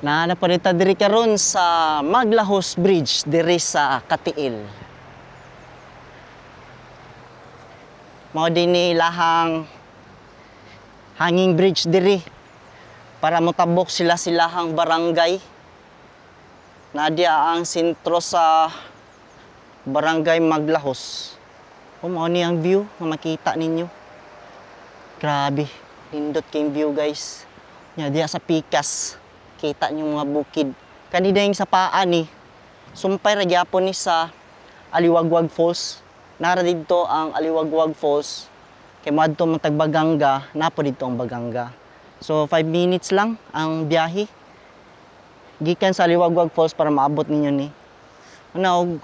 Na naparita diri karon sa Maglahos Bridge diri sa Katiil. Mao dinhi lahang hanging bridge diri para motabok sila silahang barangay. Nadia ang sentro sa Barangay Maglahos. Mao ni ang view nga makita ninyo. Grabe, nindot kay view guys. Nya diya sa pikas. Kita nyo mga bukid. Kanina yung sa paa ni, sumpay ra gyapon ni sa Aliwagwag Falls. Nara dito ang Aliwagwag Falls. Kay madto man tag Baganga, napo dito ang Baganga. So 5 minutes lang ang biyahe. Gikan sa Aliwagwag Falls para maabot ninyo ni. Ano,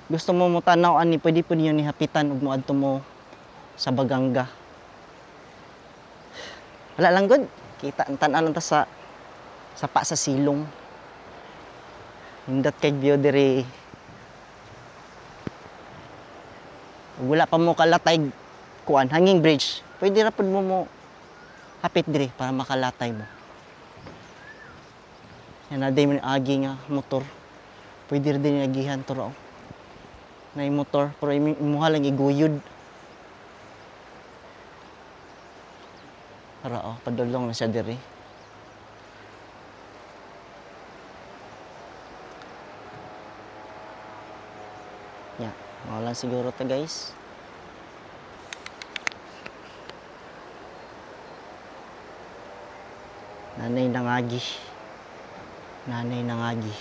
gusto mo mo tanaw ani, pwede po ninyo ni hapitan ug moadto mo sa Baganga. Wala lang gud. Kita ang tan-anan ta sa sapa sa silong. Hindot kay view diri. Wala pa mo kalatay kuan hanging bridge. Pwede ra pud mo hapit diri para makalatay mo. Yan na day man agi nga motor. Pwede ra din agihan to raw. Nay motor pero imuha lang iguyod. Para padulong na siya diri. Yeah, mawalan siguro ta guys. Nanay nangagi. Nanay nangagi.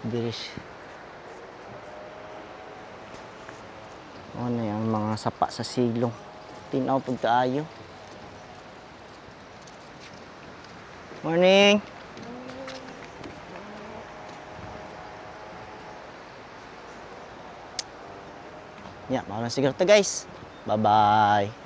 Diris. Ano yung mga sapa sa silong. Tinaw pagkaayo. Morning. Yeah, mauna siguro to guys. Bye-bye.